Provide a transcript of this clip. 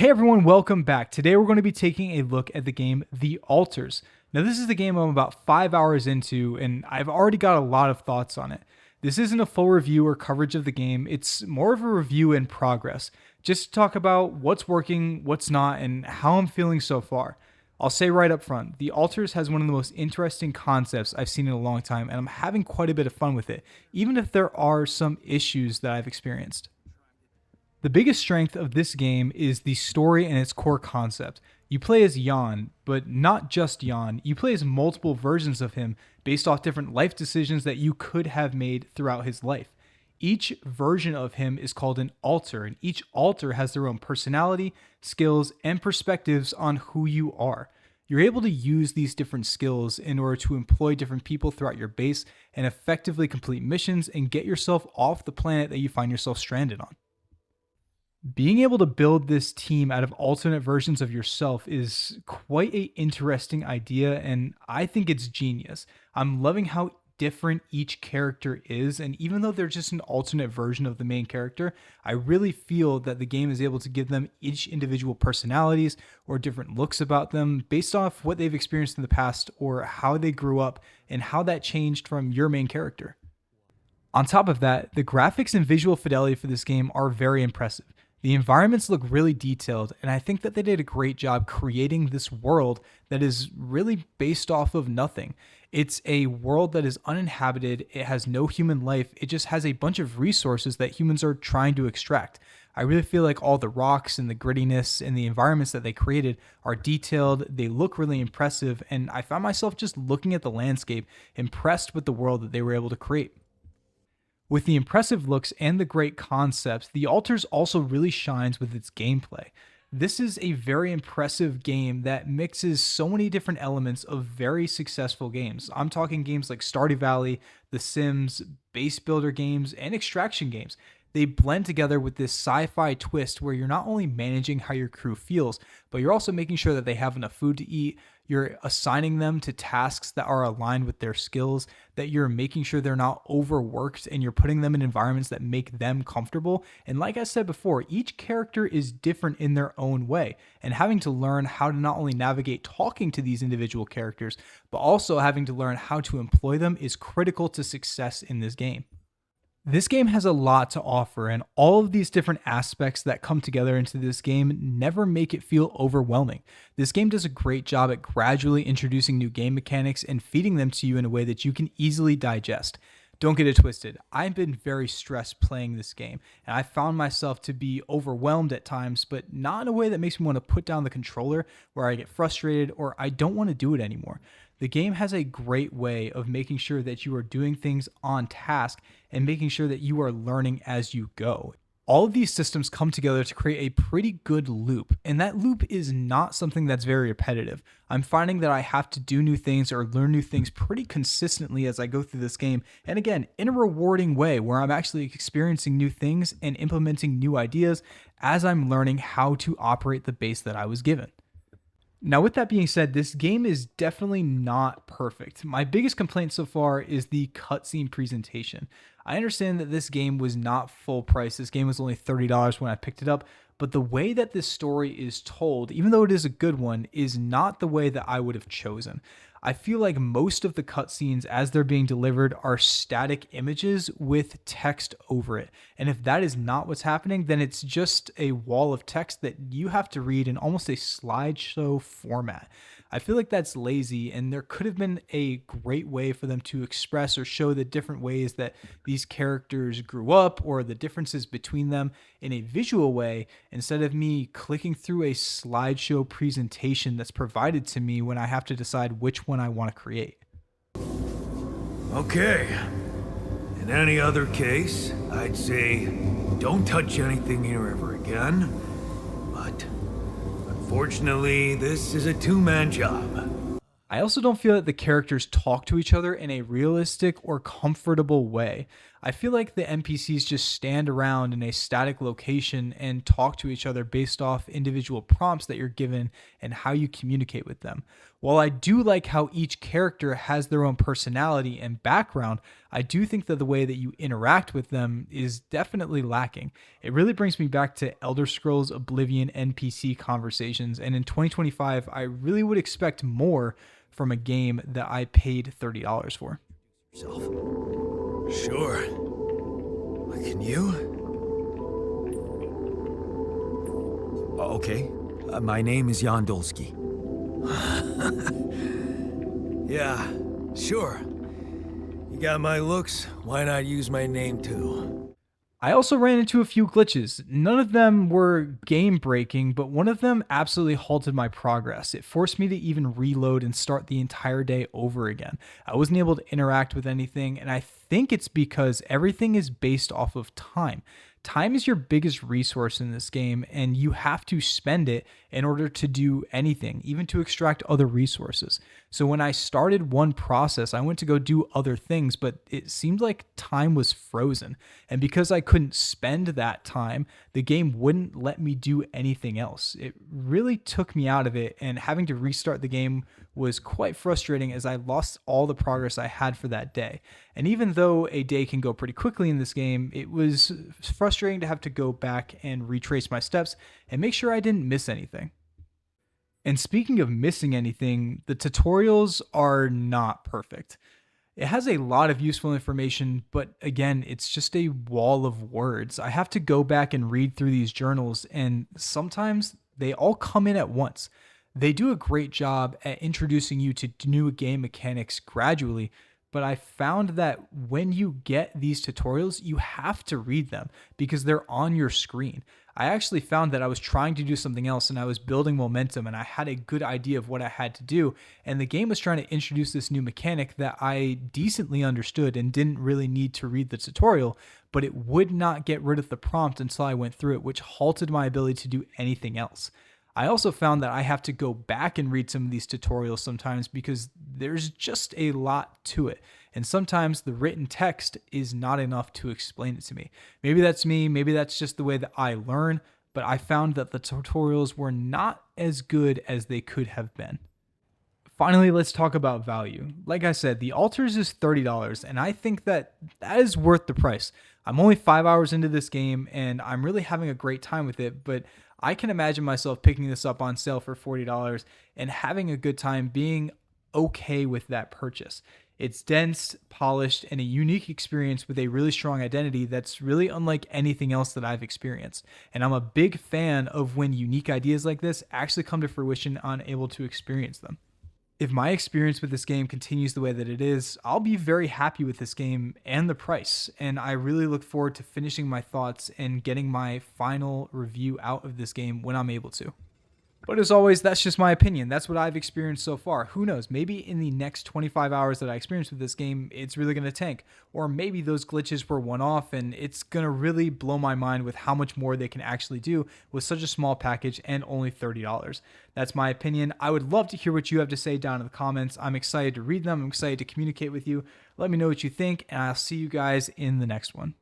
Hey everyone, welcome back. Today we're going to be taking a look at the game The Alters. Now this is the game I'm about 5 hours into and I've already got a lot of thoughts on it. This isn't a full review or coverage of the game, it's more of a review in progress. Just to talk about what's working, what's not, and how I'm feeling so far. I'll say right up front, The Alters has one of the most interesting concepts I've seen in a long time and I'm having quite a bit of fun with it, even if there are some issues that I've experienced. The biggest strength of this game is the story and its core concept. You play as Jan, but not just Jan. You play as multiple versions of him based off different life decisions that you could have made throughout his life. Each version of him is called an alter, and each alter has their own personality, skills, and perspectives on who you are. You're able to use these different skills in order to employ different people throughout your base and effectively complete missions and get yourself off the planet that you find yourself stranded on. Being able to build this team out of alternate versions of yourself is quite an interesting idea, and I think it's genius. I'm loving how different each character is, and even though they're just an alternate version of the main character, I really feel that the game is able to give them each individual personalities or different looks about them based off what they've experienced in the past or how they grew up and how that changed from your main character. On top of that, the graphics and visual fidelity for this game are very impressive. The environments look really detailed, and I think that they did a great job creating this world that is really based off of nothing. It's a world that is uninhabited, it has no human life, it just has a bunch of resources that humans are trying to extract. I really feel like all the rocks and the grittiness and the environments that they created are detailed, they look really impressive, and I found myself just looking at the landscape, impressed with the world that they were able to create. With the impressive looks and the great concepts, The Alters also really shines with its gameplay. This is a very impressive game that mixes so many different elements of very successful games. I'm talking games like Stardew Valley, The Sims, base builder games, and extraction games. They blend together with this sci-fi twist where you're not only managing how your crew feels, but you're also making sure that they have enough food to eat, you're assigning them to tasks that are aligned with their skills, that you're making sure they're not overworked, and you're putting them in environments that make them comfortable. And like I said before, each character is different in their own way, and having to learn how to not only navigate talking to these individual characters, but also having to learn how to employ them is critical to success in this game. This game has a lot to offer, and all of these different aspects that come together into this game never make it feel overwhelming. This game does a great job at gradually introducing new game mechanics and feeding them to you in a way that you can easily digest. Don't get it twisted, I've been very stressed playing this game, and I found myself to be overwhelmed at times, but not in a way that makes me want to put down the controller, where I get frustrated or I don't want to do it anymore. The game has a great way of making sure that you are doing things on task and making sure that you are learning as you go. All of these systems come together to create a pretty good loop, and that loop is not something that's very repetitive. I'm finding that I have to do new things or learn new things pretty consistently as I go through this game, and again, in a rewarding way where I'm actually experiencing new things and implementing new ideas as I'm learning how to operate the base that I was given. Now, with that being said, this game is definitely not perfect. My biggest complaint so far is the cutscene presentation. I understand that this game was not full price. This game was only $30 when I picked it up, but the way that this story is told, even though it is a good one, is not the way that I would have chosen. I feel like most of the cutscenes as they're being delivered are static images with text over it. And if that is not what's happening, then it's just a wall of text that you have to read in almost a slideshow format. I feel like that's lazy, and there could have been a great way for them to express or show the different ways that these characters grew up or the differences between them in a visual way instead of me clicking through a slideshow presentation that's provided to me when I have to decide which one I want to create. Okay. In any other case, I'd say don't touch anything here ever again. But unfortunately, this is a two-man job. I also don't feel that the characters talk to each other in a realistic or comfortable way. I feel like the NPCs just stand around in a static location and talk to each other based off individual prompts that you're given and how you communicate with them. While I do like how each character has their own personality and background, I do think that the way that you interact with them is definitely lacking. It really brings me back to Elder Scrolls Oblivion NPC conversations, and in 2025, I really would expect more from a game that I paid $30 for. Yourself. Sure. But can you? Okay. My name is Yandolski. Yeah, sure. You got my looks, why not use my name too? I also ran into a few glitches. None of them were game breaking, but one of them absolutely halted my progress. It forced me to even reload and start the entire day over again. I wasn't able to interact with anything, and I think it's because everything is based off of time. Time is your biggest resource in this game, and you have to spend it in order to do anything, even to extract other resources. So when I started one process, I went to go do other things, but it seemed like time was frozen. And because I couldn't spend that time, the game wouldn't let me do anything else. It really took me out of it, and having to restart the game was quite frustrating as I lost all the progress I had for that day. And even though a day can go pretty quickly in this game, it was frustrating to have to go back and retrace my steps and make sure I didn't miss anything. And speaking of missing anything, the tutorials are not perfect. It has a lot of useful information, but again, it's just a wall of words. I have to go back and read through these journals, and sometimes they all come in at once. They do a great job at introducing you to new game mechanics gradually, but I found that when you get these tutorials, you have to read them because they're on your screen. I actually found that I was trying to do something else and I was building momentum and I had a good idea of what I had to do. And the game was trying to introduce this new mechanic that I decently understood and didn't really need to read the tutorial, but it would not get rid of the prompt until I went through it, which halted my ability to do anything else. I also found that I have to go back and read some of these tutorials sometimes because there's just a lot to it. And sometimes the written text is not enough to explain it to me. Maybe that's me, maybe that's just the way that I learn, but I found that the tutorials were not as good as they could have been. Finally, let's talk about value. Like I said, the Altars is $30, and I think that that is worth the price. I'm only 5 hours into this game, and I'm really having a great time with it, but I can imagine myself picking this up on sale for $40 and having a good time being okay with that purchase. It's dense, polished, and a unique experience with a really strong identity that's really unlike anything else that I've experienced. And I'm a big fan of when unique ideas like this actually come to fruition and I'm able to experience them. If my experience with this game continues the way that it is, I'll be very happy with this game and the price. And I really look forward to finishing my thoughts and getting my final review out of this game when I'm able to. But as always, that's just my opinion. That's what I've experienced so far. Who knows? Maybe in the next 25 hours that I experience with this game, it's really going to tank. Or maybe those glitches were one-off and it's going to really blow my mind with how much more they can actually do with such a small package and only $30. That's my opinion. I would love to hear what you have to say down in the comments. I'm excited to read them. I'm excited to communicate with you. Let me know what you think, and I'll see you guys in the next one.